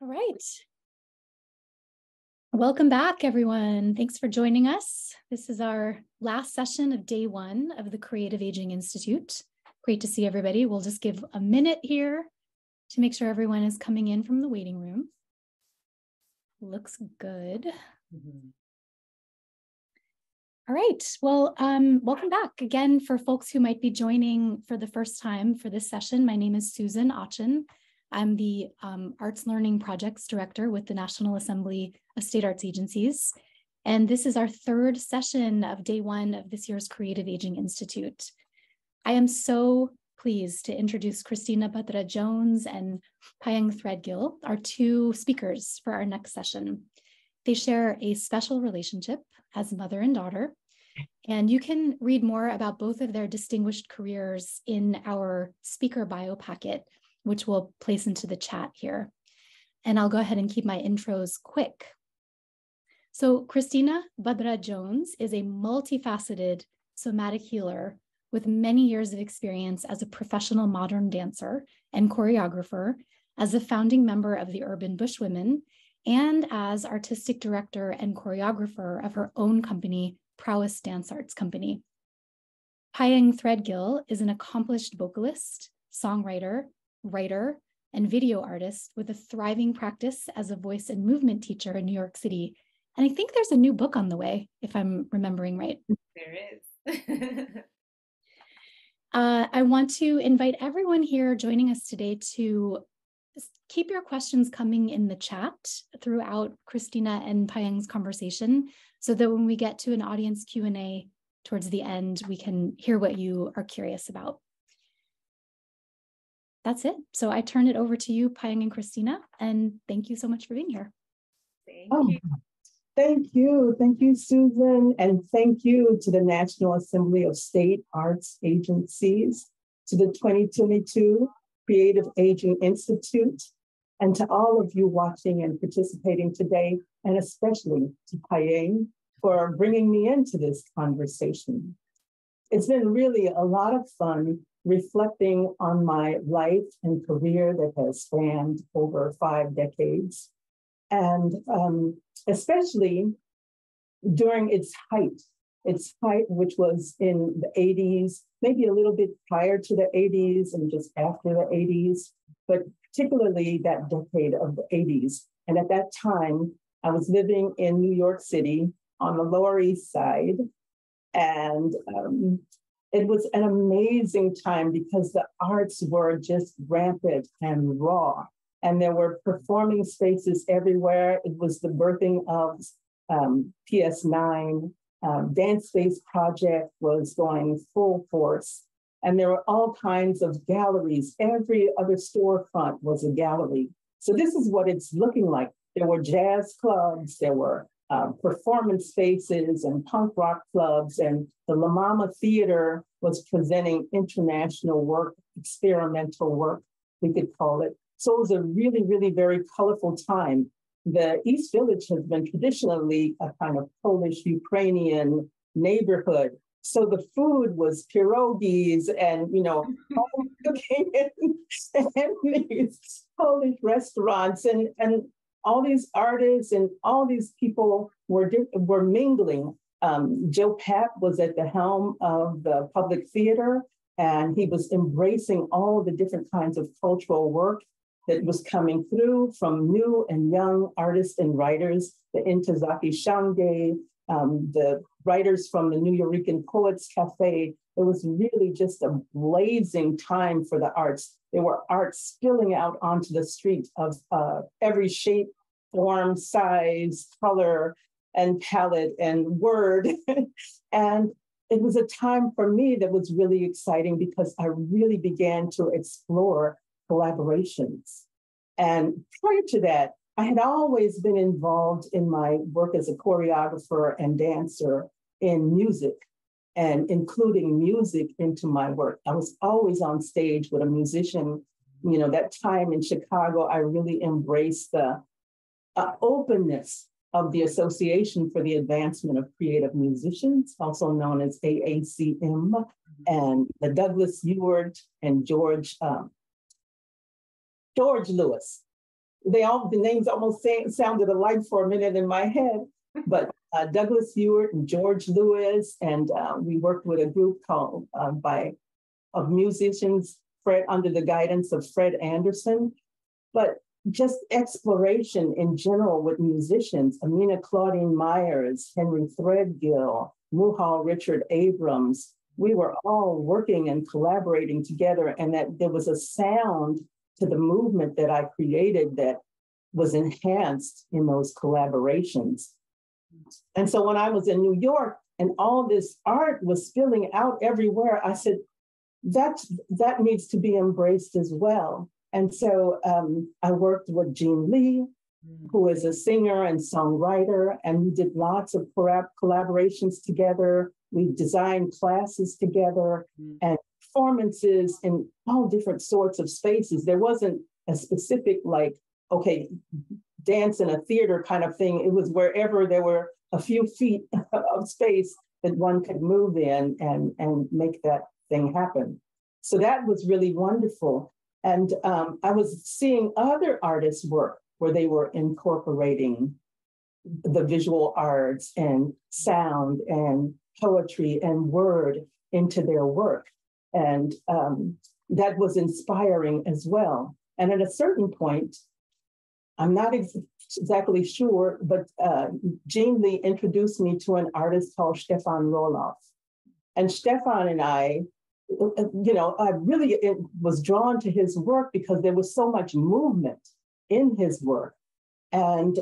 All right. Welcome back, everyone. Thanks for joining us. This is our last session of day one of the Creative Aging Institute. Great to see everybody. We'll just give a minute here to make sure everyone is coming in from the waiting room. Looks good. All right. Well, welcome back again for folks who might be joining for the first time for this session. My name is Susan Achin. I'm the Arts Learning Projects Director with the National Assembly of State Arts Agencies. And this is our third session of day one of this year's Creative Aging Institute. I am so pleased to introduce Christina Batra-Jones and Payeng Threadgill, our two speakers for our next session. They share a special relationship as mother and daughter, and you can read more about both of their distinguished careers in our speaker bio packet, which we'll place into the chat here. And I'll go ahead and keep my intros quick. So Christina Batra-Jones is a multifaceted somatic healer with many years of experience as a professional modern dancer and choreographer, as a founding member of the Urban Bushwomen, and as artistic director and choreographer of her own company, Prowess Dance Arts Company. Payeng Threadgill is an accomplished vocalist, songwriter, writer, and video artist with a thriving practice as a voice and movement teacher in New York City. And I think there's a new book on the way, if I'm remembering right. There is. I want to invite everyone here joining us today to keep your questions coming in the chat throughout Christina and Payeng's conversation, so that when we get to an audience Q&A towards the end, we can hear what you are curious about. That's it. So I turn it over to you, Payeng and Christina, and thank you so much for being here. Thank you. Thank you. Thank you, Susan. And thank you to the National Assembly of State Arts Agencies, to the 2022 Creative Aging Institute, and to all of you watching and participating today, and especially to Payeng for bringing me into this conversation. It's been really a lot of fun reflecting on my life and career that has spanned over 5 decades. And especially during its height, which was in the 80s, maybe a little bit prior to the 80s and just after the 80s, but particularly that decade of the 80s. And at that time, I was living in New York City on the Lower East Side. And it was an amazing time because the arts were just rampant and raw. And there were performing spaces everywhere. It was the birthing of PS9. Dance Space Project was going full force. And there were all kinds of galleries. Every other storefront was a gallery. So this is what it's looking like. There were jazz clubs, there were performance spaces and punk rock clubs, and the La Mama Theater was presenting international work, experimental work, we could call it. So it was a really, really very colorful time. The East Village has been traditionally a kind of Polish-Ukrainian neighborhood. So the food was pierogies and, home cooking and these Polish restaurants and all these artists and all these people were mingling. Joe Papp was at the helm of the Public Theater, and he was embracing all the different kinds of cultural work that was coming through from new and young artists and writers, the Ntozake Shange, the writers from the New Yorican Poets Cafe. It was really just a blazing time for the arts. There were arts spilling out onto the street of every shape, form, size, color, and palette and word. And it was a time for me that was really exciting because I really began to explore collaborations. And prior to that, I had always been involved in my work as a choreographer and dancer in music, and including music into my work. I was always on stage with a musician. That time in Chicago, I really embraced the openness of the Association for the Advancement of Creative Musicians, also known as AACM, and the Douglas Ewart and George Lewis. the names almost sounded alike for a minute in my head, but Douglas Ewart and George Lewis, and we worked with a group called of musicians, Fred, under the guidance of Fred Anderson, but just exploration in general with musicians, Amina Claudine Myers, Henry Threadgill, Muhal Richard Abrams. We were all working and collaborating together, and that there was a sound to the movement that I created that was enhanced in those collaborations. And so when I was in New York and all this art was spilling out everywhere, I said, that needs to be embraced as well. And so I worked with Jean Lee, who is a singer and songwriter, and we did lots of collaborations together. We designed classes together and performances in all different sorts of spaces. There wasn't a specific, like, okay, dance in a theater kind of thing. It was wherever there were a few feet of space that one could move in and make that thing happen. So that was really wonderful. And I was seeing other artists' work where they were incorporating the visual arts and sound and poetry and word into their work. And that was inspiring as well. And at a certain point, I'm not exactly sure, but Jean Lee introduced me to an artist called Stefan Roloff. And Stefan and I really was drawn to his work because there was so much movement in his work. And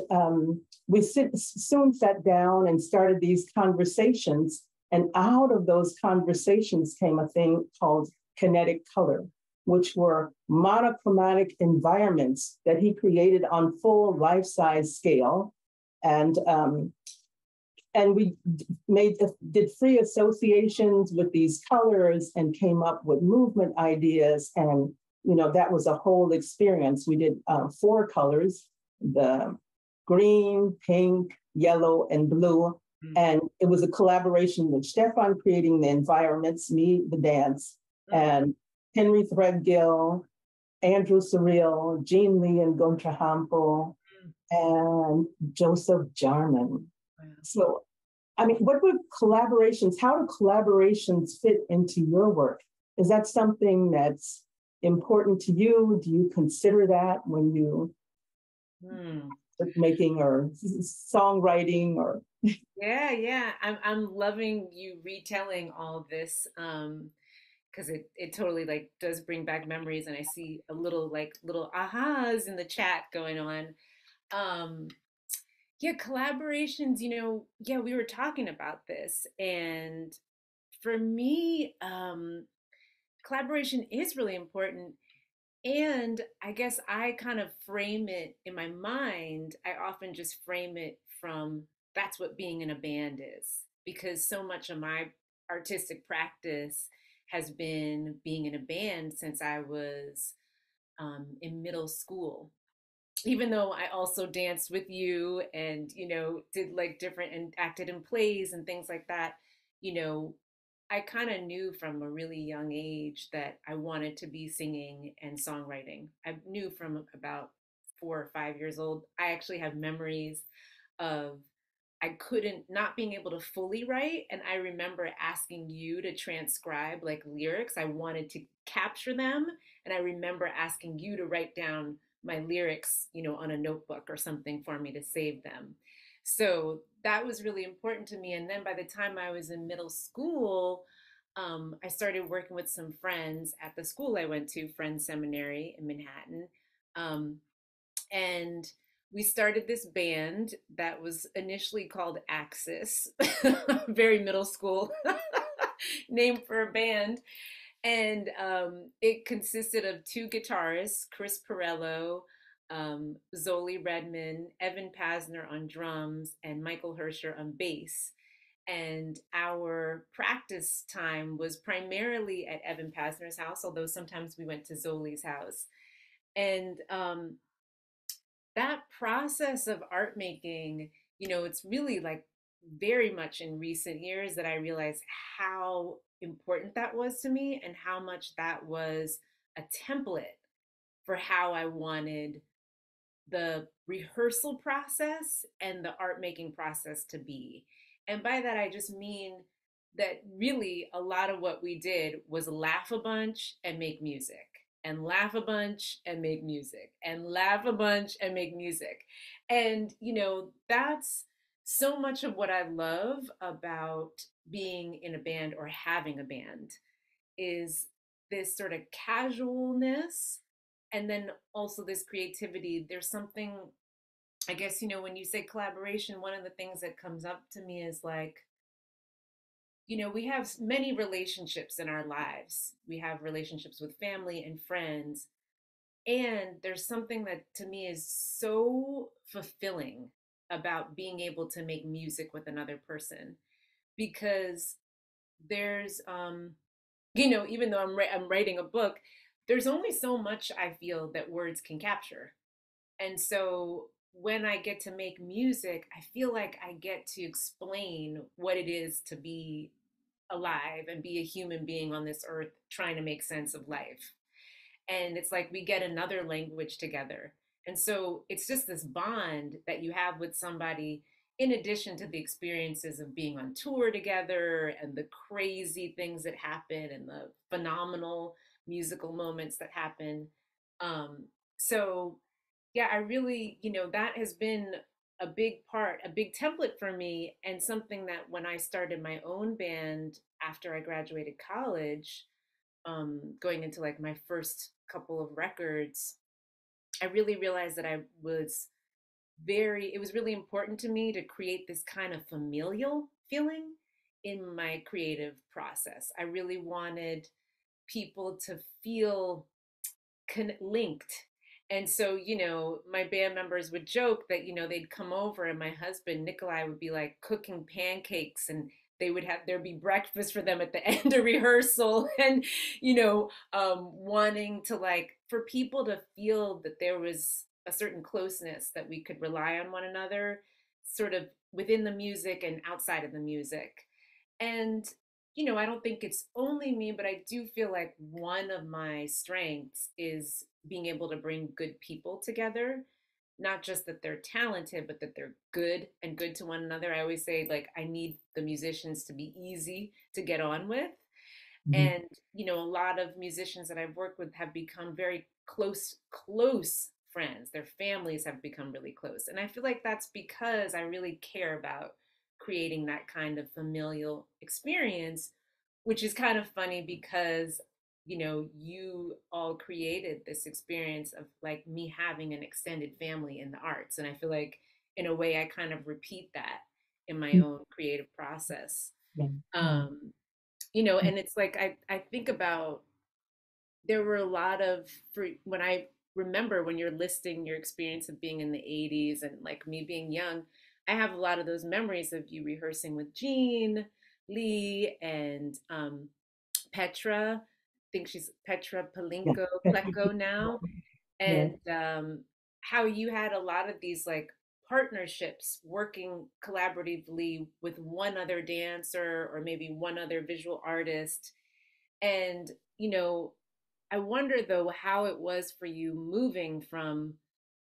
we soon sat down and started these conversations. And out of those conversations came a thing called kinetic color, which were monochromatic environments that he created on full life-size scale. And we did free associations with these colors and came up with movement ideas. And, that was a whole experience. We did 4 colors, the green, pink, yellow, and blue. And it was a collaboration with Stefan creating the environments, me, the dance, and Henry Threadgill, Andrew Surreal, Jean Lee and Gontra Hampo, and Joseph Jarman. So, how do collaborations fit into your work? Is that something that's important to you? Do you consider that when you making or songwriting or? Yeah. I'm loving you retelling all of this because it totally like does bring back memories, and I see a little ahas in the chat going on. Yeah, collaborations, we were talking about this. And for me, collaboration is really important. And I guess I kind of frame it in my mind. I often just frame it from that's what being in a band is, because so much of my artistic practice has been being in a band since I was in middle school. Even though I also danced with you and, did like different and acted in plays and things like that, I kind of knew from a really young age that I wanted to be singing and songwriting. I knew from about 4 or 5 years old. I actually have memories of I couldn't not being able to fully write. And I remember asking you to transcribe like lyrics. I wanted to capture them. And I remember asking you to write down my lyrics, on a notebook or something for me to save them. So that was really important to me. And then by the time I was in middle school, I started working with some friends at the school I went to, Friends Seminary in Manhattan. And we started this band that was initially called Axis, very middle school name for a band. And it consisted of 2 guitarists, Chris Perello, Zoli Redman, Evan Pasner on drums, and Michael Hersher on bass. And our practice time was primarily at Evan Pasner's house, although sometimes we went to Zoli's house. And that process of art making, it's really like very much in recent years that I realized how important that was to me and how much that was a template for how I wanted the rehearsal process and the art making process to be. And by that, I just mean that really a lot of what we did was laugh a bunch and make music, and laugh a bunch and make music, and laugh a bunch and make music. And, that's so much of what I love about being in a band or having a band is this sort of casualness, and then also this creativity. There's something, I guess, when you say collaboration, one of the things that comes up to me is like, we have many relationships in our lives. We have relationships with family and friends. And there's something that to me is so fulfilling about being able to make music with another person, because there's even though I'm writing a book, there's only so much I feel that words can capture. And so when I get to make music, I feel like I get to explain what it is to be alive and be a human being on this earth trying to make sense of life. And it's like we get another language together. And so it's just this bond that you have with somebody, in addition to the experiences of being on tour together and the crazy things that happen and the phenomenal musical moments that happen. So yeah, I really, that has been a big part, a big template for me, and something that when I started my own band after I graduated college, going into like my first couple of records, I really realized that it was really important to me to create this kind of familial feeling in my creative process. I really wanted people to feel linked. And so, my band members would joke that, they'd come over and my husband, Nikolai, would be like cooking pancakes, and there'd be breakfast for them at the end of rehearsal. And, wanting to for people to feel that there was a certain closeness, that we could rely on one another, sort of within the music and outside of the music. And I don't think it's only me, but I do feel like one of my strengths is being able to bring good people together. Not just that they're talented, but that they're good and good to one another. I always say, I need the musicians to be easy to get on with. Mm-hmm. And, a lot of musicians that I've worked with have become very close friends. Their families have become really close. And I feel like that's because I really care about creating that kind of familial experience, which is kind of funny because, you all created this experience of me having an extended family in the arts. And I feel like in a way I kind of repeat that in my own creative process. Yeah. And it's I think about, there were a lot of, when I remember when you're listing your experience of being in the 80s and me being young, I have a lot of those memories of you rehearsing with Jean Lee and Petra. I think she's Petra Pleko now. And how you had a lot of these partnerships, working collaboratively with one other dancer or maybe one other visual artist. And, I wonder though how it was for you moving from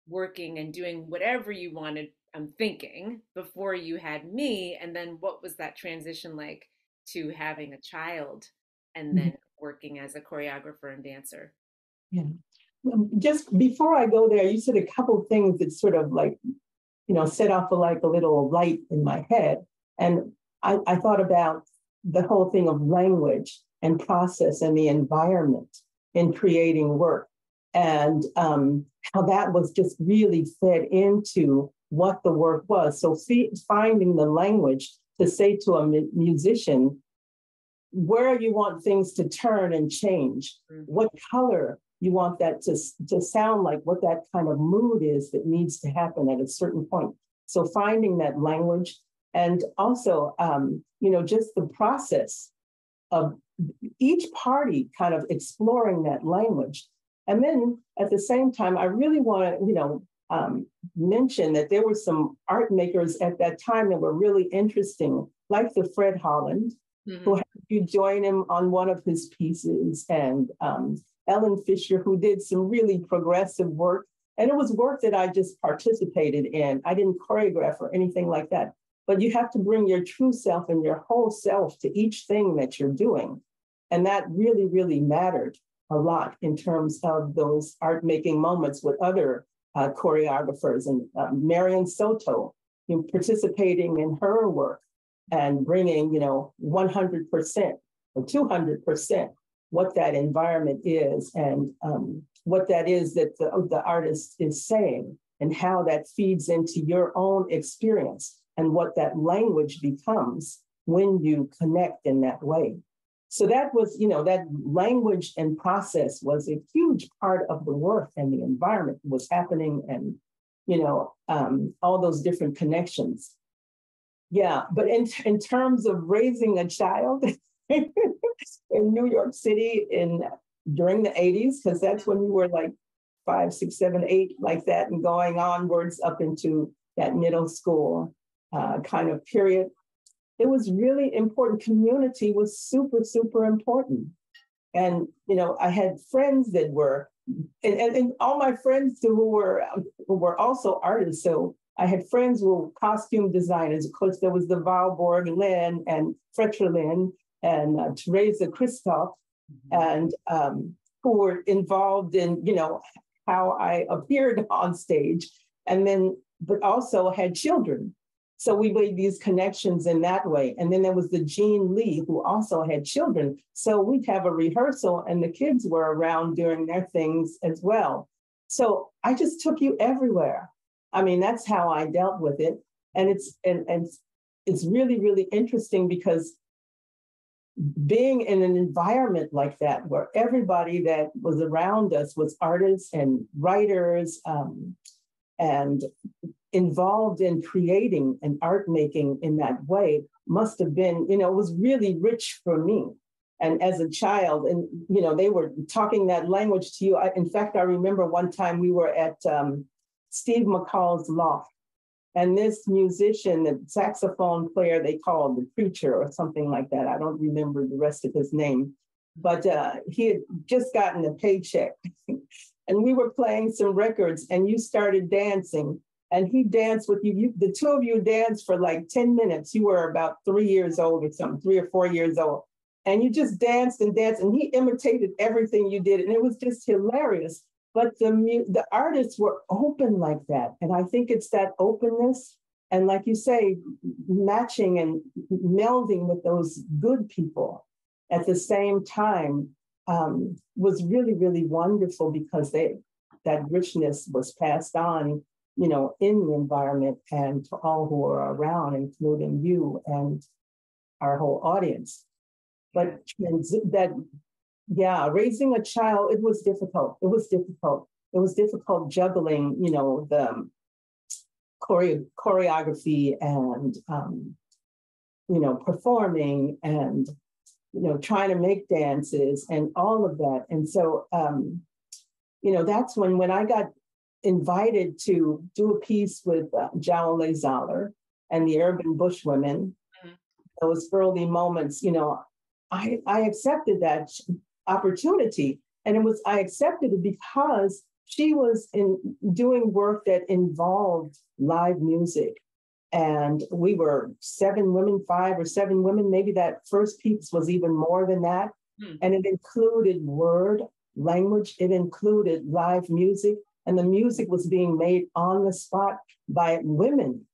working and doing whatever you wanted, I'm thinking, before you had me, and then what was that transition like to having a child and then working as a choreographer and dancer? Yeah. Just before I go there, you said a couple of things that sort of set off a little light in my head. And I thought about the whole thing of language and process and the environment in creating work, and how that was just really fed into what the work was. So finding the language to say to a musician where you want things to turn and change, what color you want that to sound like, what that kind of mood is that needs to happen at a certain point. So finding that language, and also, just the process of each party kind of exploring that language. And then at the same time, I really want to, mention that there were some art makers at that time that were really interesting, like the Fred Holland, who had you join him on one of his pieces, and Ellen Fisher, who did some really progressive work. And it was work that I just participated in. I didn't choreograph or anything like that. But you have to bring your true self and your whole self to each thing that you're doing. And that really, really mattered a lot in terms of those art making moments with other choreographers, and Marion Soto, participating in her work and bringing, 100% or 200% what that environment is, and what that is that the artist is saying, and how that feeds into your own experience, and what that language becomes when you connect in that way. So that was, that language and process was a huge part of the work, and the environment was happening, and, all those different connections. Yeah, but in terms of raising a child in New York City during the 80s, because that's when we were like 5, 6, 7, 8, like that, and going onwards up into that middle school kind of period. It was really important. Community was super, super important. And, I had friends that were, and all my friends who were also artists. So I had friends who were costume designers. Of course, there was the Valborg Lynn and Fretra Lynn and Teresa Christoph, and who were involved in, how I appeared on stage, and then, but also had children. So we made these connections in that way. And then there was the Jean Lee, who also had children. So we'd have a rehearsal, and the kids were around doing their things as well. So I just took you everywhere. I mean, that's how I dealt with it. And it's really, really interesting, because being in an environment like that, where everybody that was around us was artists and writers, and involved in creating and art making in that way, must have been, it was really rich for me. And as a child, and, they were talking that language to you. In fact, I remember one time we were at Steve McCall's loft, and this musician, the saxophone player, they called the preacher or something like that. I don't remember the rest of his name, but he had just gotten a paycheck. And we were playing some records, and you started dancing, and he danced with you. The two of you danced for like 10 minutes. You were about 3 years old or something, 3 or 4 years old. And you just danced and danced, and he imitated everything you did. And it was just hilarious. But the artists were open like that. And I think it's that openness, and like you say, matching and melding with those good people at the same time, was really, really wonderful, because that richness was passed on, in the environment and to all who are around, including you and our whole audience. But raising a child, it was difficult. It was difficult. It was difficult juggling, the choreography and, performing and, trying to make dances and all of that. And so, that's when I got invited to do a piece with Jowle Zoller and the Urban Bushwomen, those early moments, I accepted that opportunity. And I accepted it because she was doing work that involved live music. And we were 7 women, 5 or 7 women. Maybe that first piece was even more than that. And it included word, language. It included live music. And the music was being made on the spot by women.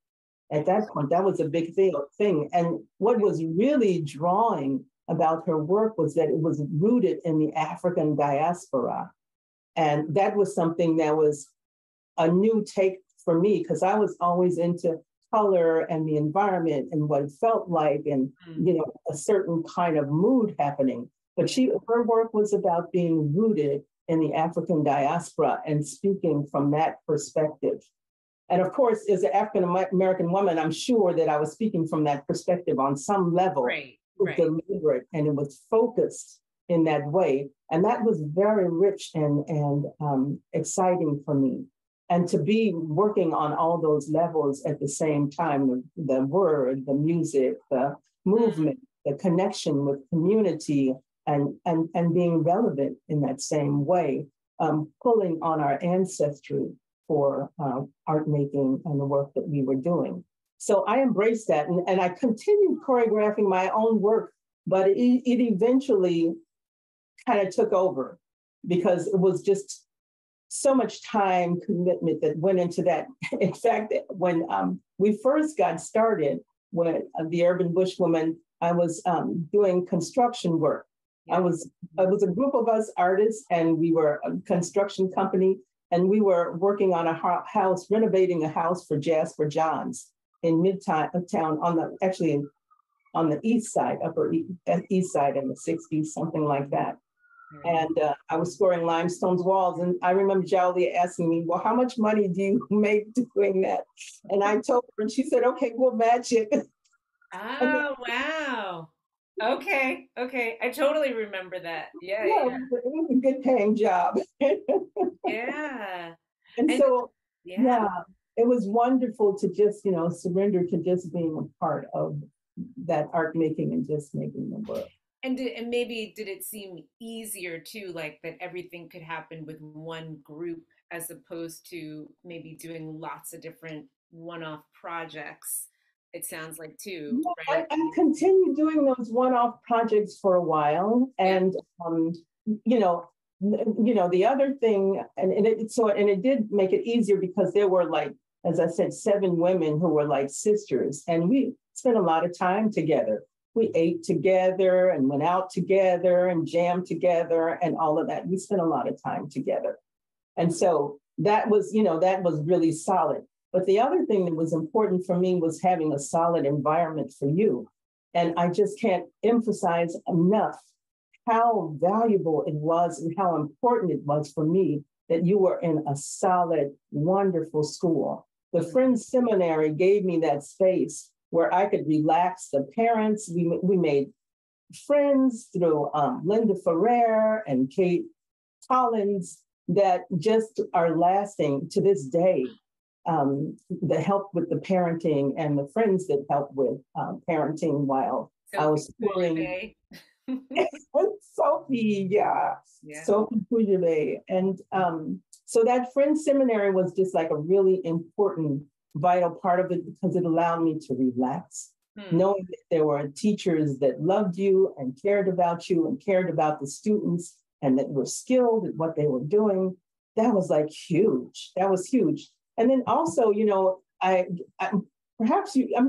At that point, that was a big thing. And what was really drawing about her work was that it was rooted in the African diaspora. And that was something that was a new take for me, because I was always into color and the environment and what it felt like, and a certain kind of mood happening. But her work was about being rooted in the African diaspora and speaking from that perspective. And of course, as an African American woman, I'm sure that I was speaking from that perspective on some level. Right. Deliberate, and it was focused in that way. And that was very rich and exciting for me. And to be working on all those levels at the same time, the word, the music, the movement, the connection with community, and being relevant in that same way, pulling on our ancestry for art making and the work that we were doing. So I embraced that, and I continued choreographing my own work, but it eventually kind of took over because it was just so much time commitment that went into that. In fact, when we first got started with the Urban Bush Woman, I was doing construction work. Yeah. I was a group of us artists, and we were a construction company, and we were working on a house, renovating a house for Jasper Johns in Midtown, on the east side, east side in the 60s, something like that. And I was scoring limestone walls. And I remember Jolly asking me, well, how much money do you make doing that? And I told her, and she said, okay, we'll match it. Oh, wow. Okay. I totally remember that. Yeah. It was a good paying job. Yeah. And so, yeah, it was wonderful to just, surrender to just being a part of that art making and just making the work. And maybe did it seem easier too, like that everything could happen with one group as opposed to maybe doing lots of different one-off projects? It sounds like too. Yeah, right? I continued doing those one-off projects for a while, and the other thing, and it did make it easier because there were, like, as I said, 7 women who were like sisters, and we spent a lot of time together. We ate together and went out together and jammed together and all of that. We spent a lot of time together. And so that was really solid. But the other thing that was important for me was having a solid environment for you. And I just can't emphasize enough how valuable it was and how important it was for me that you were in a solid, wonderful school. The Friends Seminary gave me that space where I could relax the parents. We made friends through Linda Ferrer and Kate Collins that just are lasting to this day. The help with the parenting and the friends that helped with parenting while I was touring. Sophie, yeah. Sophie Pujave. And so that Friends Seminary was just like a really important vital part of it because it allowed me to relax, knowing that there were teachers that loved you and cared about the students and that were skilled at what they were doing. That was like huge. That was huge. And then also, I'm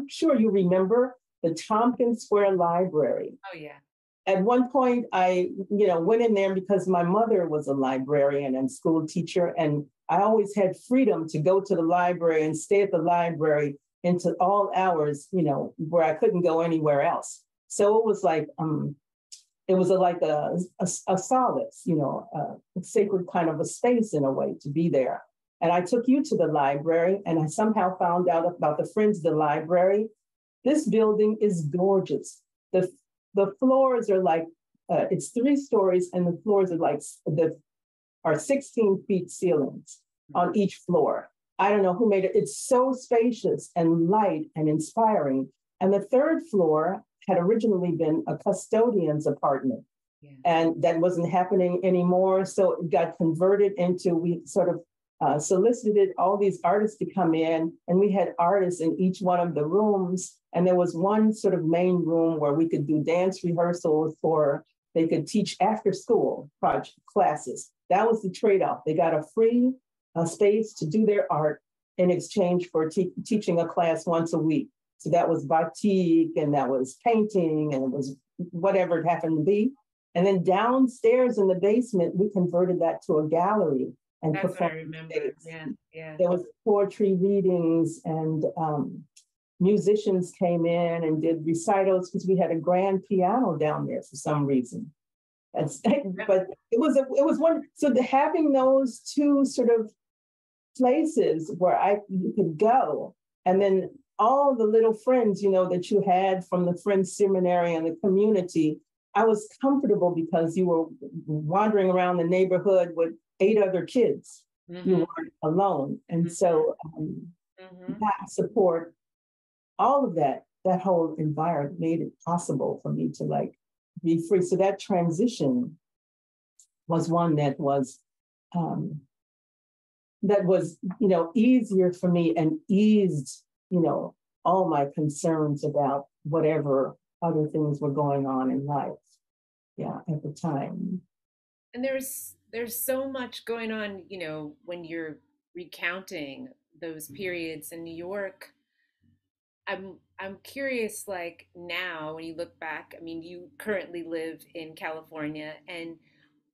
sure you remember the Tompkins Square Library. Oh, yeah. At one point, I, went in there because my mother was a librarian and school teacher, and I always had freedom to go to the library and stay at the library into all hours, where I couldn't go anywhere else. So it was like, like a solace, a sacred kind of a space in a way to be there. And I took you to the library, and I somehow found out about the Friends of the Library. This building is gorgeous. The floors are like, it's 3 stories, and the floors are 16 feet ceilings on each floor. I don't know who made it. It's so spacious and light and inspiring. And the 3rd floor had originally been a custodian's apartment. Yeah. And that wasn't happening anymore. So it got converted into, we sort of solicited all these artists to come in, and we had artists in each one of the rooms. And there was one sort of main room where we could do dance rehearsals, or they could teach after school classes. That was the trade-off. They got a free space to do their art in exchange for teaching a class once a week. So that was batik, and that was painting, and it was whatever it happened to be. And then downstairs in the basement, we converted that to a gallery. And that's what I remember. Yeah. There was poetry readings, and musicians came in and did recitals because we had a grand piano down there for some reason. But it was wonderful. So having those 2 sort of places where you could go, and then all the little friends, that you had from the Friends Seminary and the community, I was comfortable because you were wandering around the neighborhood with 8 other kids. Mm-hmm. You weren't alone. And so that support, all of that whole environment made it possible for me to be free. So that transition was one that was, that was, easier for me and eased, all my concerns about whatever other things were going on in life. Yeah, at the time. And there's so much going on, when you're recounting those periods in New York. I'm curious, like now when you look back, I mean, you currently live in California, and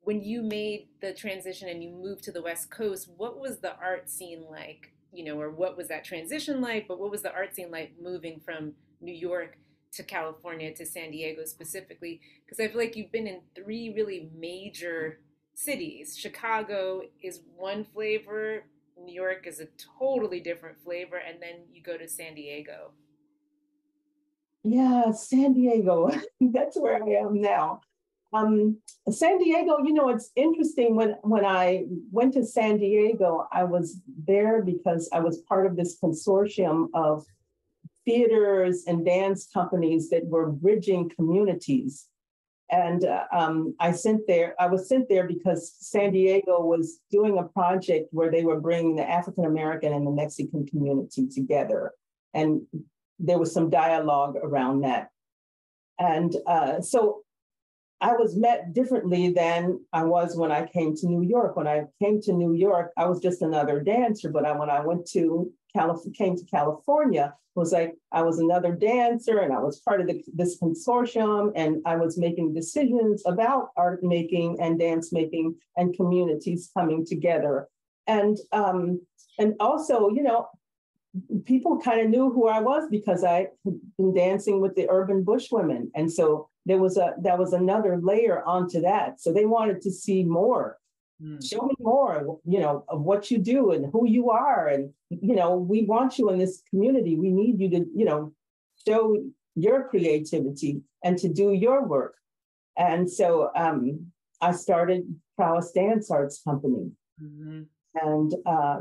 when you made the transition and you moved to the West Coast, what was the art scene like? Or what was that transition like? But what was the art scene like moving from New York to California to San Diego specifically? Because I feel like you've been in three really major cities. Chicago is one flavor, New York is a totally different flavor, and then you go to San Diego. Yeah, San Diego. That's where I am now. Um, San Diego, it's interesting when I went to San Diego, I was there because I was part of this consortium of theaters and dance companies that were bridging communities. And I was sent there because San Diego was doing a project where they were bringing the African American and the Mexican community together. And there was some dialogue around that. And so I was met differently than I was when I came to New York. When I came to New York, I was just another dancer. But when I came to California, it was like I was another dancer, and I was part of this consortium, and I was making decisions about art making and dance making and communities coming together. And also, people kind of knew who I was because I had been dancing with the urban bushwomen. And so that was another layer onto that. So they wanted to see more. Show me more, of what you do and who you are. And, we want you in this community. We need you to, show your creativity and to do your work. And so I started Prowess Dance Arts Company. Mm-hmm. And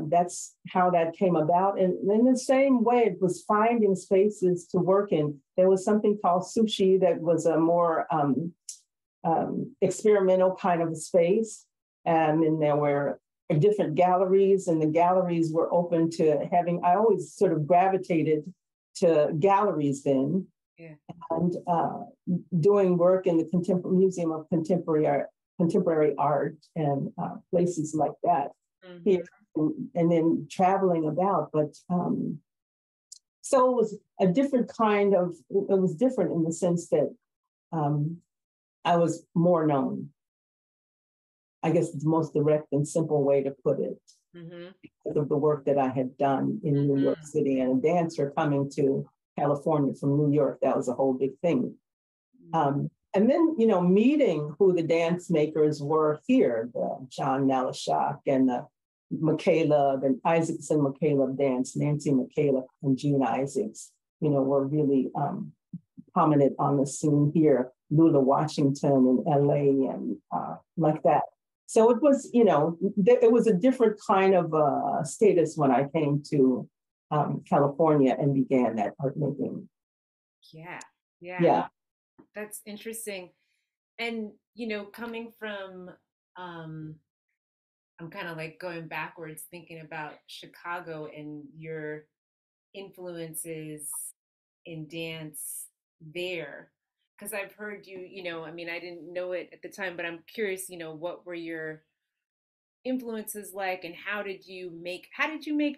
that's how that came about. And in the same way, it was finding spaces to work in. There was something called Sushi that was a more experimental kind of a space. And then there were different galleries, and the galleries were open to I always sort of gravitated to galleries then. Yeah. And doing work in the Museum of Contemporary Art and places like that. Mm-hmm. Here, and then traveling about. But so it was a different it was different in the sense that I was more known. I guess it's the most direct and simple way to put it, mm-hmm. because of the work that I had done in mm-hmm. New York City, and a dancer coming to California from New York, that was a whole big thing. Mm-hmm. And then, meeting who the dance makers were here, the John Nalashak and the McCaleb and Isaacson McCaleb dance, Nancy McCaleb and Gene Isaacs, were really prominent on the scene here. Lula Washington in LA and like that. So it was, it was a different kind of status when I came to California and began that art making. Yeah. That's interesting. And, coming from, I'm kind of like going backwards, thinking about Chicago and your influences in dance there. Because I've heard you, I didn't know it at the time, but I'm curious, what were your influences like, and how did you make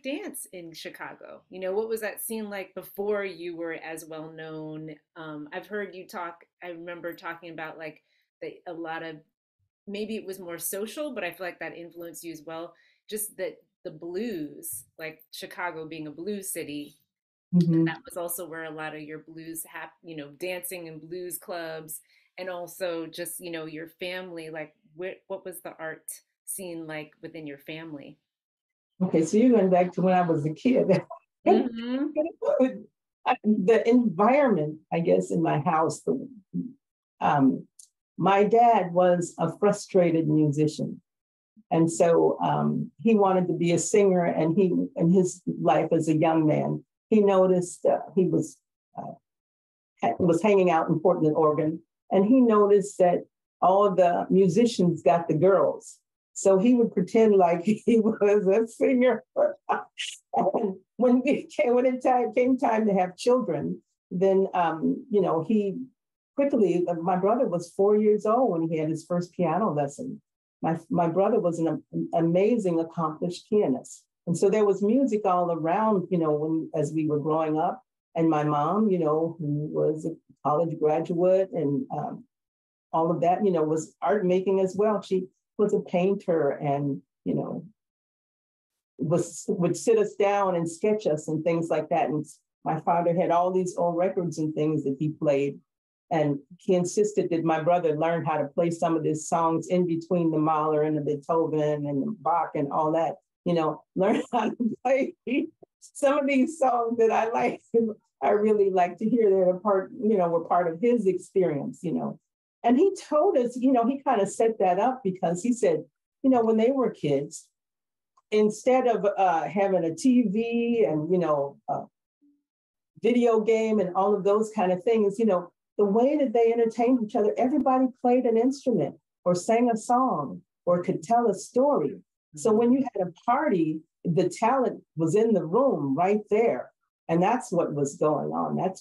dance in Chicago? What was that scene like before you were as well known? I've heard you talk, I remember talking about like a lot of, maybe it was more social, but I feel like that influenced you as well. Just that the blues, like Chicago being a blues city, mm-hmm. that was also where a lot of your blues dancing in blues clubs, and also just, your family, like what was the art scene like within your family? Okay, so you're going back to when I was a kid. Mm-hmm. The environment, I guess, in my house, my dad was a frustrated musician. And so he wanted to be a singer, and in his life as a young man, he noticed he was hanging out in Portland, Oregon, and he noticed that all of the musicians got the girls. So he would pretend like he was a singer. And when it came time to have children, then he quickly. My brother was 4 years old when he had his first piano lesson. My brother was an amazing, accomplished pianist, and so there was music all around. When as we were growing up, and my mom, who was a college graduate and all of that, was art making as well. She was a painter and, would sit us down and sketch us and things like that. And my father had all these old records and things that he played. And he insisted that my brother learn how to play some of these songs in between the Mahler and the Beethoven and the Bach and all that, learn how to play some of these songs that I like. I really like to hear that were part of his experience, And he told us, he kind of set that up because he said, when they were kids, instead of having a TV and, a video game and all of those kind of things, the way that they entertained each other, everybody played an instrument or sang a song or could tell a story. So when you had a party, the talent was in the room right there. And that's what was going on. That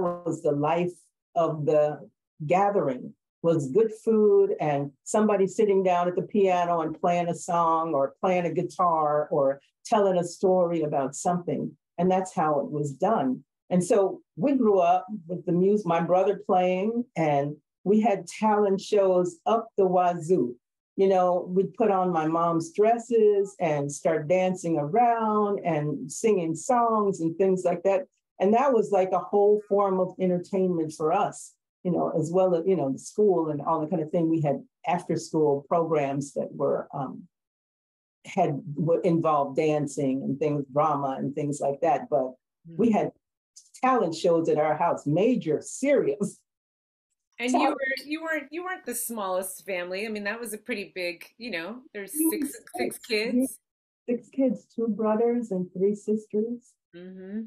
was the life of the gathering, was good food and somebody sitting down at the piano and playing a song or playing a guitar or telling a story about something. And that's how it was done. And so we grew up with the music, my brother playing, and we had talent shows up the wazoo. We'd put on my mom's dresses and start dancing around and singing songs and things like that. And that was like a whole form of entertainment for us, as well as, the school and all the kind of thing. We had after school programs that were involved dancing and things, drama and things like that. But we had talent shows at our house, major, serious. And you weren't the smallest family. I mean, that was a pretty big, there's six kids. 6 kids, 2 brothers and 3 sisters. Mm-hmm.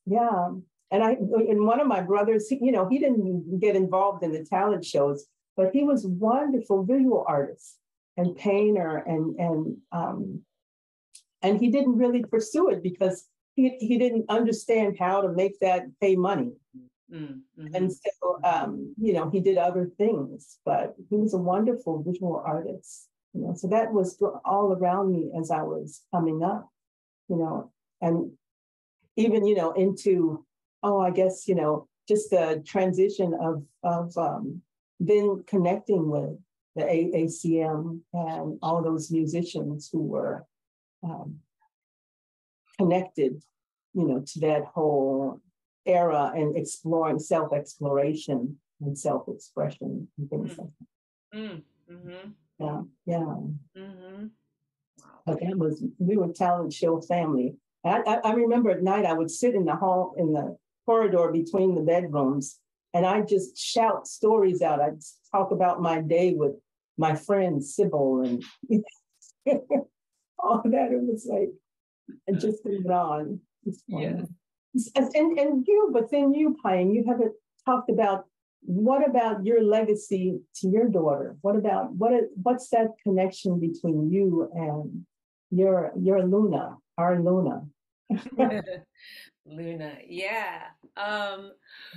Yeah. And one of my brothers, he didn't get involved in the talent shows, but he was a wonderful visual artist and painter, and he didn't really pursue it because he didn't understand how to make that pay money. Mm-hmm. And so, he did other things, but he was a wonderful visual artist, so that was all around me as I was coming up, and even, into, I guess, just the transition of then connecting with the AACM and all those musicians who were connected, to that whole era and exploring self-exploration and self-expression and things like that. Mm-hmm. Yeah. Mm-hmm. Wow. But we were a talent show family. I remember at night I would sit in the hall, in the corridor between the bedrooms, and I'd just shout stories out. I'd talk about my day with my friend Sybil and all that. It was like, and just moving on. Yeah. And you, Payne, you haven't talked about, what about your legacy to your daughter? What's that connection between you and your Luna, our Luna? Luna, yeah.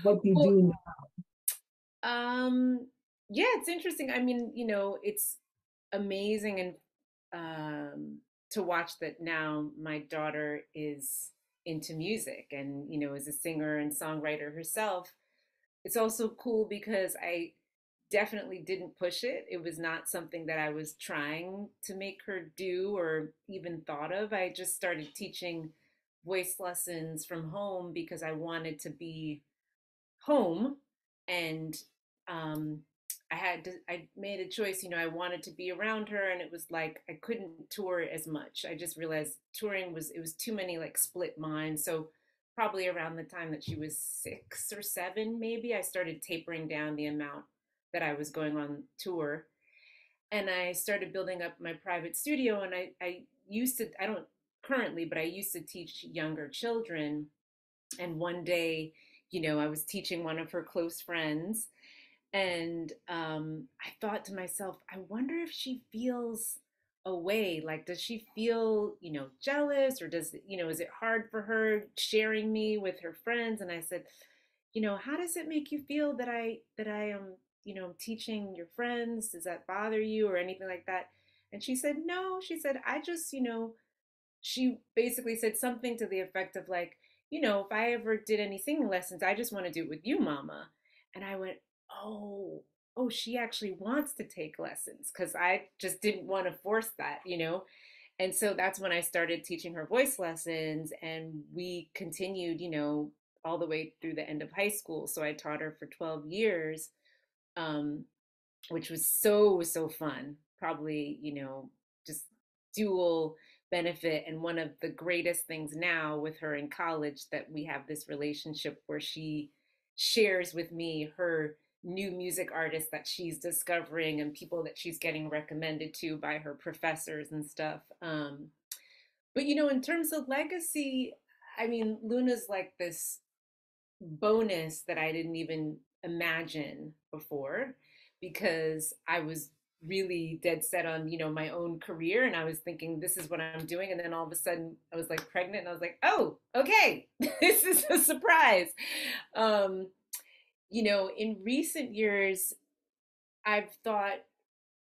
What do you do now? Yeah, it's interesting. I mean, it's amazing and to watch that now my daughter is into music and, is a singer and songwriter herself. It's also cool because I definitely didn't push it. It was not something that I was trying to make her do or even thought of. I just started teaching voice lessons from home because I wanted to be home, and I made a choice. I wanted to be around her, and it was like I couldn't tour as much. I just realized touring was too many like split minds. So probably around the time that she was 6 or 7, maybe I started tapering down the amount that I was going on tour, and I started building up my private studio. And I used to, I don't currently, but I used to teach younger children. And one day, I was teaching one of her close friends, And I thought to myself, I wonder if she feels a way. Like, does she feel, jealous, or is it hard for her sharing me with her friends? And I said, how does it make you feel that I am, teaching your friends? Does that bother you or anything like that? And she said, no. She said, I just, she basically said something to the effect of like, if I ever did any singing lessons, I just want to do it with you, Mama. And I went, oh, she actually wants to take lessons, because I just didn't want to force that. And so that's when I started teaching her voice lessons, and we continued, all the way through the end of high school. So I taught her for 12 years, um, which was so fun. Probably, just dual benefit. And one of the greatest things now with her in college, that we have this relationship where she shares with me her new music artists that she's discovering and people that she's getting recommended to by her professors and stuff. But in terms of legacy, I mean, Luna's like this bonus that I didn't even imagine before, because I was really dead set on, my own career, and I was thinking this is what I'm doing, and then all of a sudden I was like pregnant, and I was like, oh, okay, this is a surprise. Um, in recent years, I've thought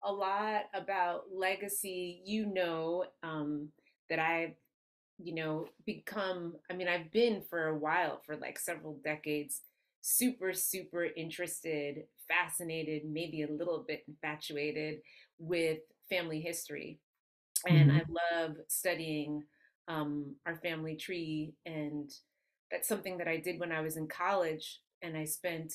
a lot about legacy. That I've become, I mean, I've been for a while, for like several decades, super interested, fascinated, maybe a little bit infatuated with family history. And I love studying our family tree. And that's something that I did when I was in college. And I spent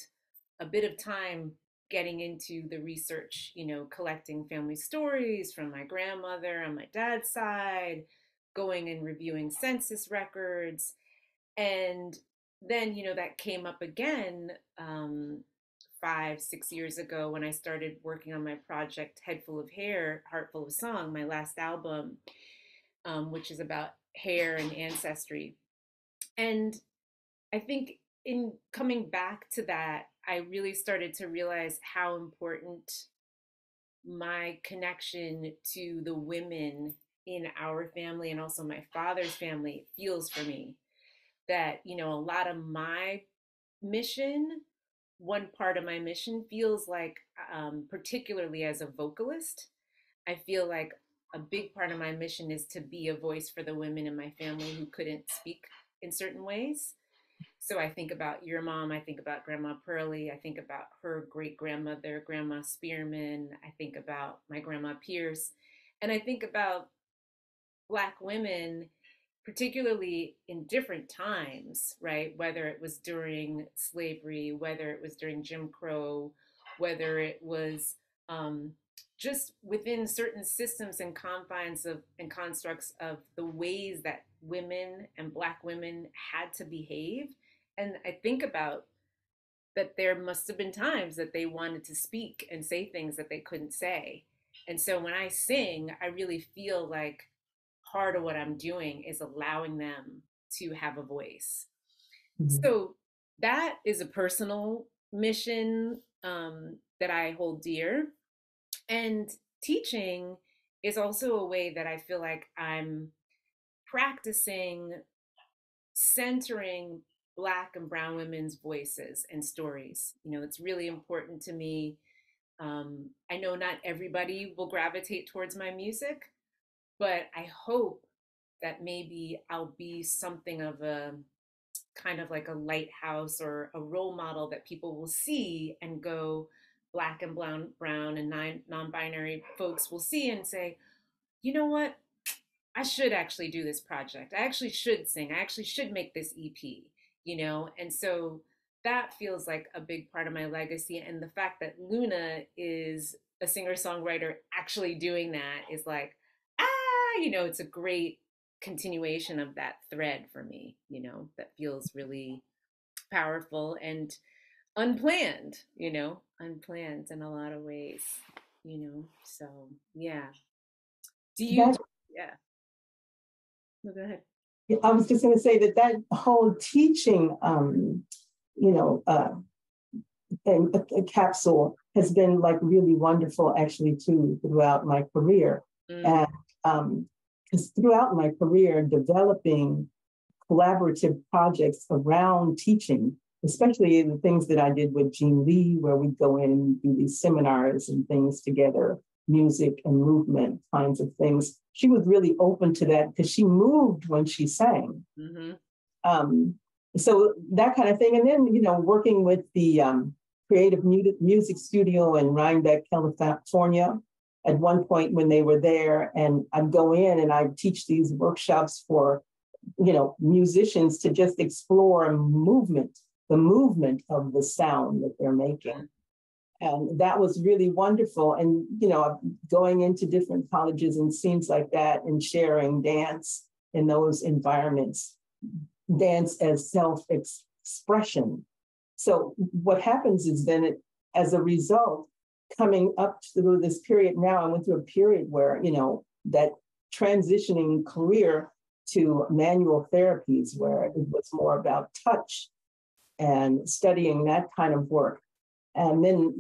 a bit of time getting into the research, collecting family stories from my grandmother on my dad's side, going and reviewing census records. And then, that came up again 5, 6 years ago, when I started working on my project Head Full of Hair, Heart Full of Song, my last album, which is about hair and ancestry. And I think in coming back to that, I really started to realize how important my connection to the women in our family, and also my father's family, feels for me. That, a lot of my mission, one part of my mission feels like, particularly as a vocalist, I feel like a big part of my mission is to be a voice for the women in my family who couldn't speak in certain ways. So I think about your mom, I think about Grandma Pearlie, I think about her great grandmother, Grandma Spearman, I think about my Grandma Pierce, and I think about Black women, particularly in different times, right? Whether it was during slavery, whether it was during Jim Crow, whether it was um, just within certain systems and confines of and constructs of the ways that women and Black women had to behave. And I think about that there must have been times that they wanted to speak and say things that they couldn't say. And so when I sing, I really feel like part of what I'm doing is allowing them to have a voice. So that is a personal mission that I hold dear. And teaching is also a way that I feel like I'm practicing centering Black and brown women's voices and stories. It's really important to me. I know not everybody will gravitate towards my music, but I hope that maybe I'll be something of a kind of like a lighthouse or a role model that people will see and go, Black and brown and non-binary folks will see and say, you know what? I should actually do this project. I actually should sing. I actually should make this EP. And so that feels like a big part of my legacy. And the fact that Luna is a singer-songwriter actually doing that is like, it's a great continuation of that thread for me, that feels really powerful and unplanned, unplanned in a lot of ways, so yeah. Do you, That, yeah, no, go ahead. I was just going to say that whole teaching, you know, uh, and a capsule has been like really wonderful actually too throughout my career. And because throughout my career, developing collaborative projects around teaching, especially the things that I did with Jean Lee, where we'd go in and do these seminars and things together, music and movement kinds of things. She was really open to that because she moved when she sang. So that kind of thing. And then, working with the Creative Music Studio in Rhinebeck, California, at one point when they were there, and I'd go in and I'd teach these workshops for, musicians to just explore the movement of the sound that they're making. And that was really wonderful. And, going into different colleges and scenes like that and sharing dance in those environments, dance as self-expression. So what happens is then, as a result, coming up through this period now, I went through a period where, that transitioning career to manual therapies, where it was more about touch and studying that kind of work. And then,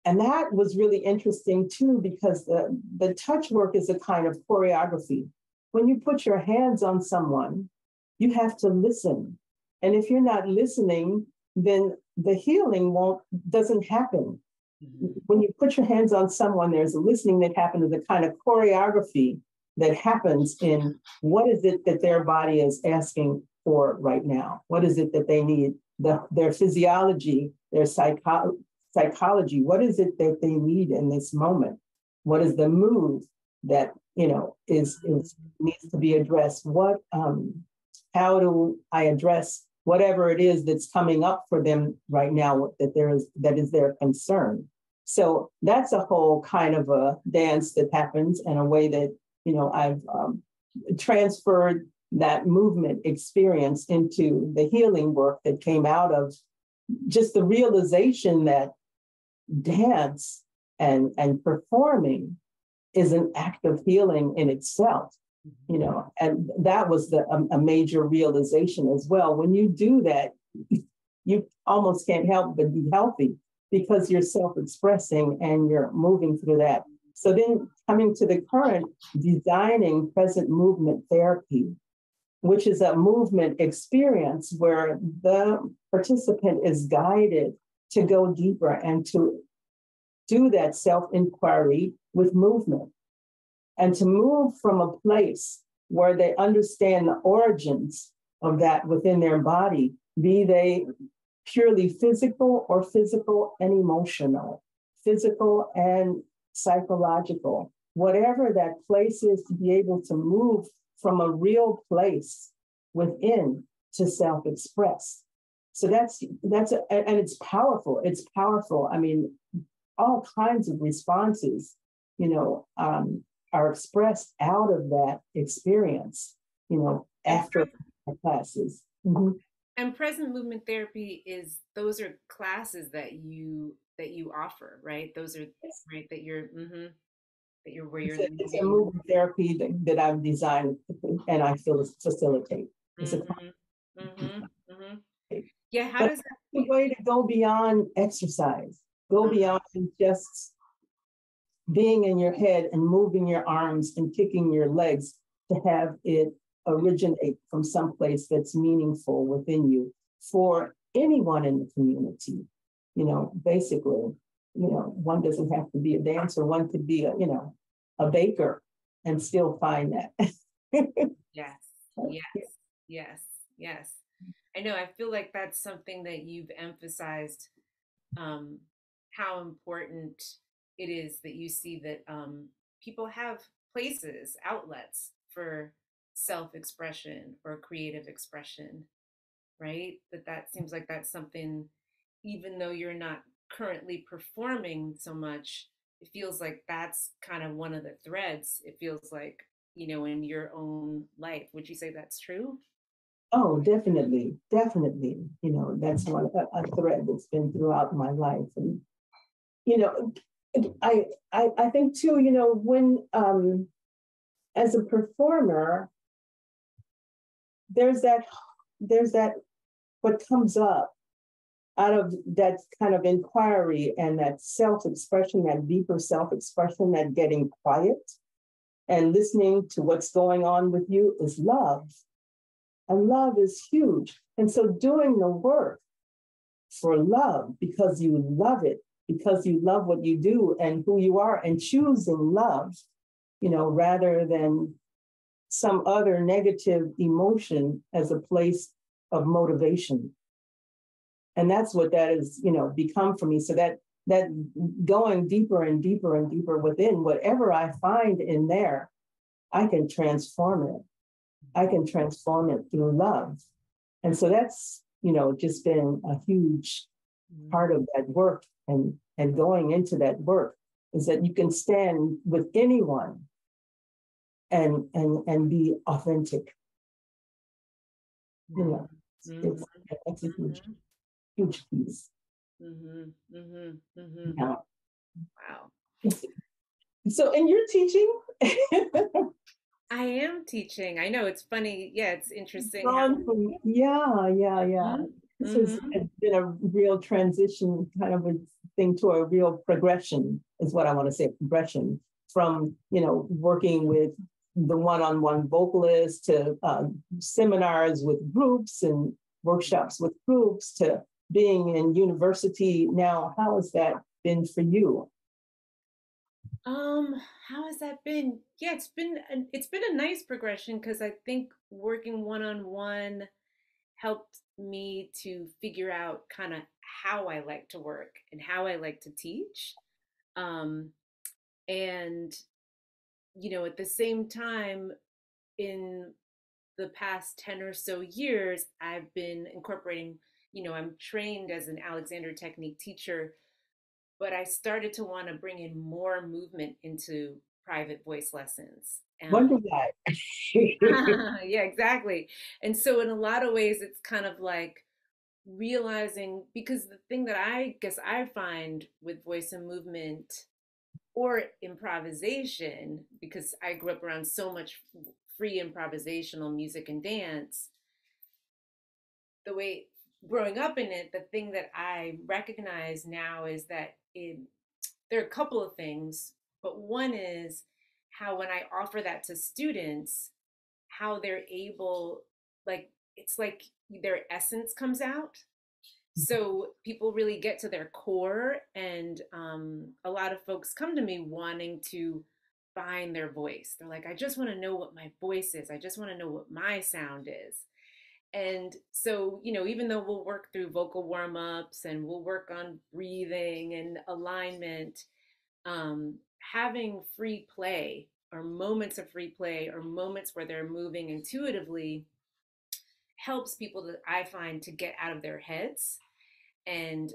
and that was really interesting too, because the touch work is a kind of choreography. When you put your hands on someone, you have to listen. And if you're not listening, then the healing doesn't happen. When you put your hands on someone, there's a listening that happens, the kind of choreography that happens in what is it that their body is asking for right now? What is it that they need? Their physiology, their psychology, what is it that they need in this moment? What is the mood that, is needs to be addressed? How do I address whatever it is that's coming up for them right now that is their concern? So that's a whole kind of a dance that happens in a way that, I've transferred that movement experience into the healing work that came out of just the realization that dance and performing is an act of healing in itself. And that was a major realization as well. When you do that, you almost can't help but be healthy because you're self-expressing and you're moving through that. So then coming to the current, designing present movement therapy, which is a movement experience where the participant is guided to go deeper and to do that self-inquiry with movement, and to move from a place where they understand the origins of that within their body, be they purely physical or physical and emotional, physical and psychological, whatever that place is, to be able to move from a real place within to self-express. So that's and it's powerful. It's powerful. I mean, all kinds of responses, are expressed out of that experience, after classes. And present movement therapy those are classes that you offer, right? Those are right that you're where you're. It's a movement therapy that I've designed and I facilitate. Yeah, how does that? The way to go beyond exercise, go beyond just being in your head and moving your arms and kicking your legs, to have it originate from someplace that's meaningful within you for anyone in the community. Basically, one doesn't have to be a dancer. One could be a baker and still find that. Yes. I know. I feel like that's something that you've emphasized, how important it is that you see that people have places, outlets for self-expression or creative expression, right? That seems like that's something, even though you're not currently performing so much, it feels like that's kind of one of the threads. It feels like, in your own life. Would you say that's true? Oh, definitely. That's one a thread that's been throughout my life. And I think too, when as a performer, there's that what comes up out of that kind of inquiry and that self-expression, that deeper self-expression, that getting quiet and listening to what's going on with you is love. And love is huge. And so doing the work for love because you love it, because you love what you do and who you are, and choosing love, rather than some other negative emotion as a place of motivation. And that's what that has, become for me. So that going deeper and deeper and deeper within, whatever I find in there, I can transform it. I can transform it through love. And so that's, just been a huge part of that work, and going into that work is that you can stand with anyone and be authentic. That's a huge piece. Yeah. Wow. So, and you're teaching? I am teaching. I know, it's funny. Yeah, it's interesting. Yeah. This has been a real transition, kind of a thing to a real progression, is what I want to say, progression from, working with the one-on-one vocalist to seminars with groups and workshops with groups to being in university now. How has that been for you? How has that been? Yeah, it's been a nice progression, because I think working one-on-one helped me to figure out kind of how I like to work and how I like to teach. And at the same time, in the past 10 or so years, I've been incorporating, I'm trained as an Alexander Technique teacher, but I started to want to bring in more movement into private voice lessons. Wonder why. Yeah, exactly. And so in a lot of ways, it's kind of like realizing, because the thing that I guess I find with voice and movement or improvisation, because I grew up around so much free improvisational music and dance, the way growing up in it, the thing that I recognize now is that there are a couple of things, but one is how when I offer that to students, how they're able, like, it's like their essence comes out. So people really get to their core, and a lot of folks come to me wanting to find their voice. They're like, I just want to know what my voice is. I just want to know what my sound is. And so, even though we'll work through vocal warm-ups and we'll work on breathing and alignment, having free play or moments of free play or moments where they're moving intuitively helps people, that I find, to get out of their heads. And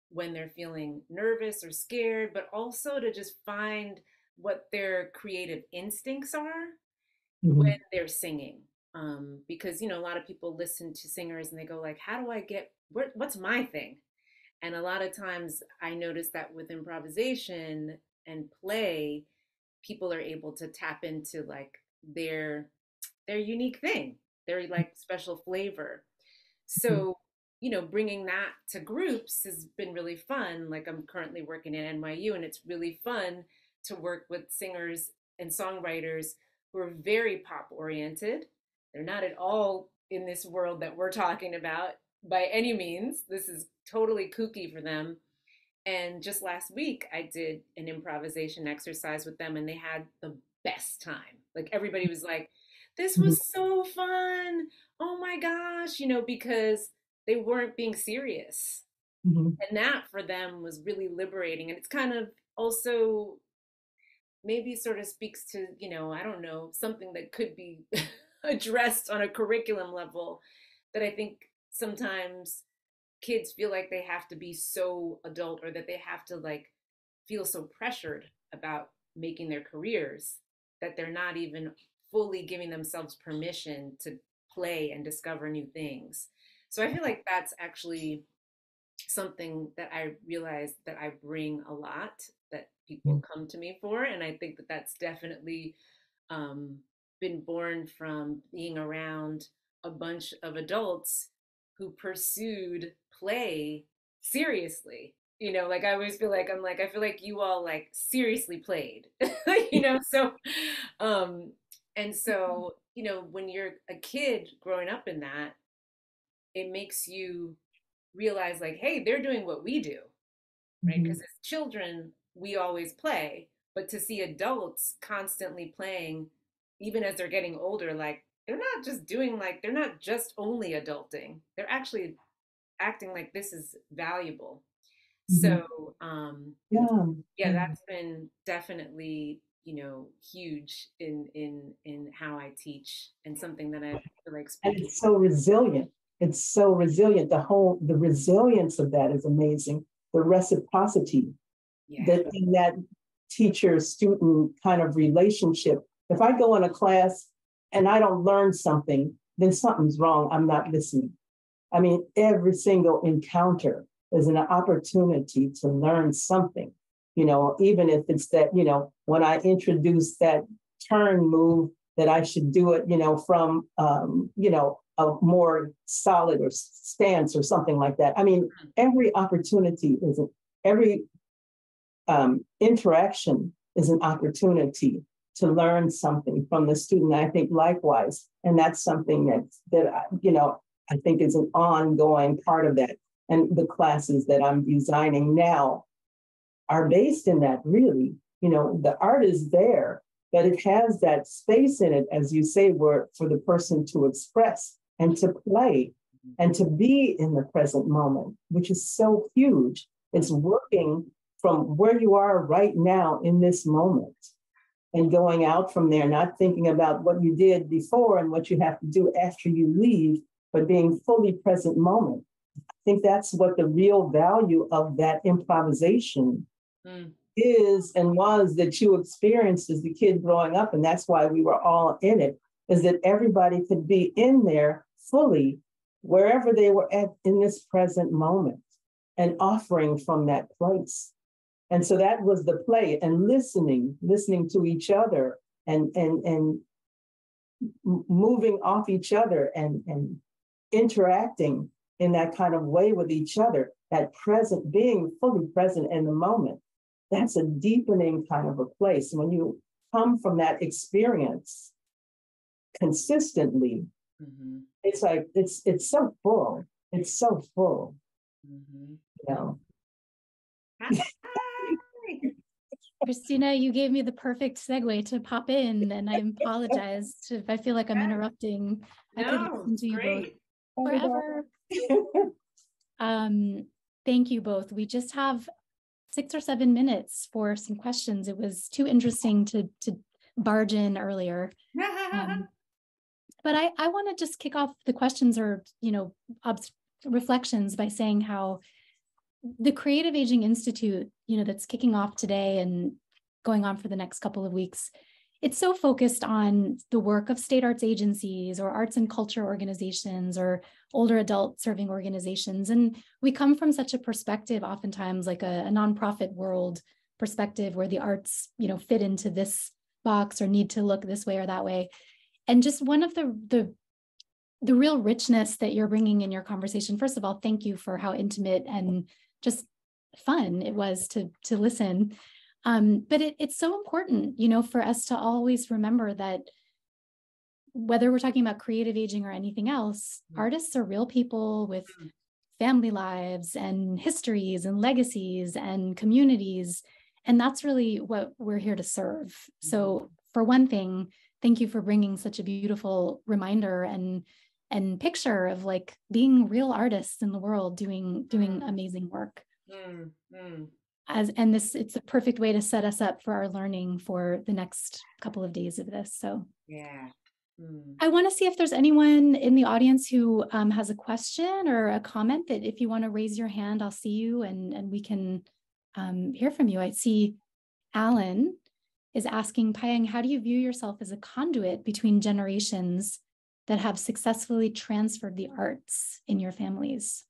when they're feeling nervous or scared, but also to just find what their creative instincts are when they're singing. Because, a lot of people listen to singers and they go like, how do I get, what's my thing? And a lot of times I notice that with improvisation and play, people are able to tap into like their unique thing, their like special flavor. So, bringing that to groups has been really fun. Like, I'm currently working at NYU, and it's really fun to work with singers and songwriters who are very pop oriented. They're not at all in this world that we're talking about by any means. This is totally kooky for them. And just last week, I did an improvisation exercise with them, and they had the best time. Like, everybody was like, this was so fun. Oh my gosh, because they weren't being serious. And that for them was really liberating. And it's kind of also maybe sort of speaks to, I don't know, something that could be addressed on a curriculum level, that I think sometimes kids feel like they have to be so adult, or that they have to like feel so pressured about making their careers, that they're not even fully giving themselves permission to play and discover new things. So I feel like that's actually something that I realize that I bring a lot, that people come to me for. And I think that that's definitely been born from being around a bunch of adults who pursued play seriously. You know, like I always feel like I feel like you all like seriously played, you know, so um and so, you know, when you're a kid growing up in that, it makes you realize like, hey, they're doing what we do, right? Mhm. Because as children, we always play, but to see adults constantly playing, even as they're getting older, like they're not just doing like, they're not just only adulting, they're actually acting like this is valuable. Mhm. So, Yeah. yeah, Mm. that's been definitely, you know, huge in how I teach and something that I feel like And speaking. it's so resilient. It's so resilient. The resilience of that is amazing. The reciprocity Yeah. that in that teacher student kind of relationship. If I go in a class and I don't learn something, then something's wrong. I'm not listening. I mean, every single encounter is an opportunity to learn something, even if it's that, when I introduce that turn move, that I should do it, from, a more solid or stance or something like that. I mean, every opportunity is, every interaction is an opportunity to learn something from the student. I think likewise, and that's something I think is an ongoing part of that. And the classes that I'm designing now are based in that. Really, the art is there, but it has that space in it, as you say, where for the person to express and to play and to be in the present moment, which is so huge. It's working from where you are right now in this moment and going out from there, not thinking about what you did before and what you have to do after you leave, but being fully present moment. I think that's what the real value of that improvisation Mm. is and was, that you experienced as the kid growing up. And that's why we were all in it, is that everybody could be in there fully wherever they were at in this present moment and offering from that place. And so that was the play, and listening to each other, and moving off each other, and interacting in that kind of way with each other, that present, being fully present in the moment. That's a deepening kind of a place. When you come from that experience consistently, Mm-hmm. it's like it's so full. It's so full, Mm-hmm. you know. Hi. Christina, you gave me the perfect segue to pop in, and I apologize if I feel like I'm interrupting. I could No, listen it's to you both great. forever. Um, thank you both. We just have 6 or 7 minutes for some questions. It was too interesting to barge in earlier. But I want to just kick off the questions, or, reflections, by saying how the Creative Aging Institute, that's kicking off today and going on for the next couple of weeks, it's so focused on the work of state arts agencies or arts and culture organizations or older adult serving organizations. And we come from such a perspective, oftentimes like a nonprofit world perspective, where the arts, fit into this box or need to look this way or that way. And just one of the real richness that you're bringing in your conversation. First of all, thank you for how intimate and just fun it was to listen. But it's so important, for us to always remember that whether we're talking about creative aging or anything else, artists are real people with family lives and histories and legacies and communities. And that's really what we're here to serve. So for one thing, thank you for bringing such a beautiful reminder and picture of like being real artists in the world doing amazing work. It's a perfect way to set us up for our learning for the next couple of days of this. So Yeah. I want to see if there's anyone in the audience who has a question or a comment, that if you want to raise your hand, I'll see you and we can hear from you. I see Alan is asking, Payeng, how do you view yourself as a conduit between generations that have successfully transferred the arts in your families?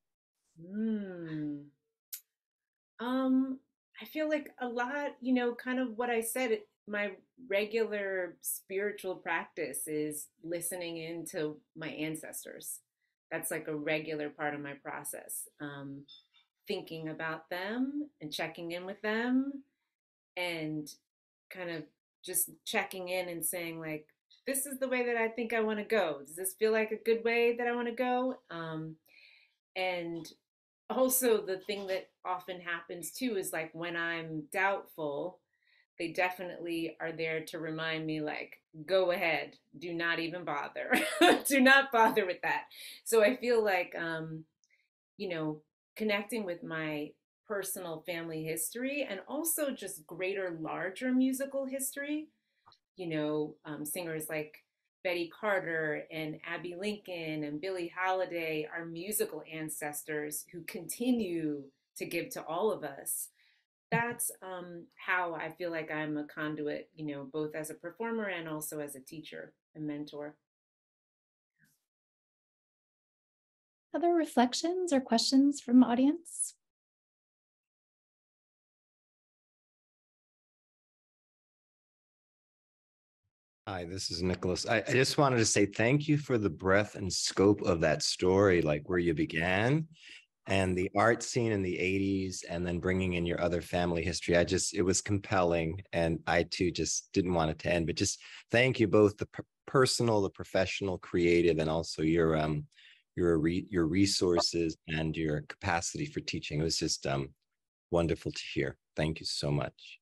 I feel like a lot, kind of what I said, my regular spiritual practice is listening into my ancestors. that's like a regular part of my process. Thinking about them and checking in with them and kind of just checking in and saying like, this is the way that I think I want to go. Does this feel like a good way that I want to go? And also the thing that often happens too is like when I'm doubtful, they definitely are there to remind me like, go ahead, do not even bother. Do not bother with that. So I feel like you know, connecting with my personal family history and also just greater, larger musical history. Singers like Betty Carter and Abby Lincoln and Billie Holiday are musical ancestors who continue to give to all of us. That's how I feel like I'm a conduit, both as a performer and also as a teacher and mentor. Other reflections or questions from the audience? Hi, this is Nicholas. I just wanted to say thank you for the breadth and scope of that story, like where you began and the art scene in the 80s, and then bringing in your other family history. It was compelling. And I too just didn't want it to end, but just thank you both, the personal, the professional, creative, and also your resources and your capacity for teaching. It was just wonderful to hear. Thank you so much.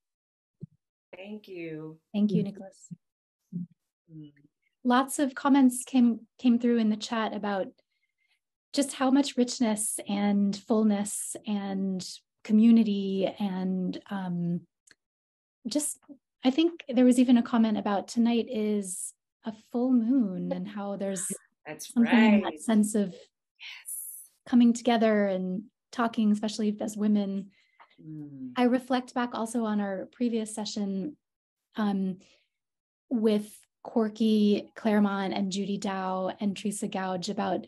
Thank you. Thank you, Nicholas. Lots of comments came through in the chat about just how much richness and fullness and community and I think there was even a comment about tonight is a full moon and how there's something in that sense of coming together and talking, especially as women. I reflect back also on our previous session with Corky Claremont and Judy Dow and Teresa Gouge about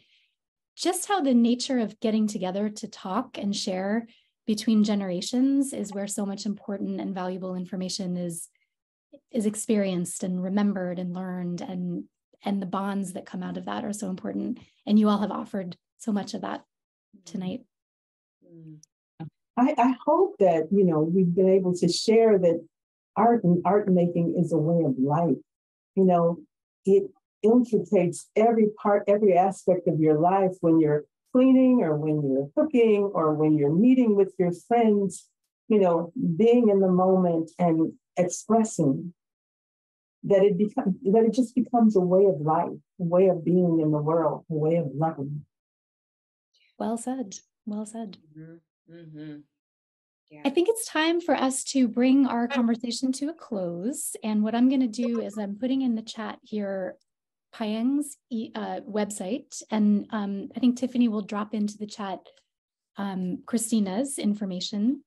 just how the nature of getting together to talk and share between generations is where so much important and valuable information is experienced and remembered and learned, and the bonds that come out of that are so important. And you all have offered so much of that tonight. I hope that, we've been able to share that art and art making is a way of life. It infiltrates every aspect of your life when you're cleaning or when you're cooking or when you're meeting with your friends, being in the moment and expressing that it just becomes a way of life, a way of being in the world, a way of loving. Well said. Well said. Mm-hmm. Mm-hmm. Yeah. I think it's time for us to bring our conversation to a close. And what I'm going to do is I'm putting in the chat here Payeng's website. And I think Tiffany will drop into the chat Christina's information.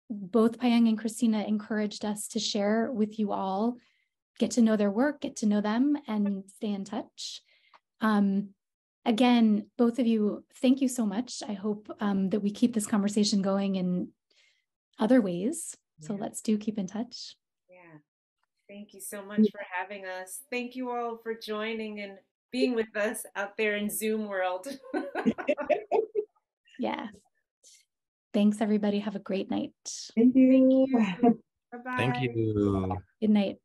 Both Payeng and Christina encouraged us to share with you all, get to know their work, get to know them, and stay in touch. Again, both of you, thank you so much. I hope that we keep this conversation going in other ways. So let's keep in touch. Yeah. Thank you so much for having us. Thank you all for joining and being with us out there in Zoom world. Yeah. Thanks, everybody. Have a great night. Thank you. Bye-bye. Thank you. Good night.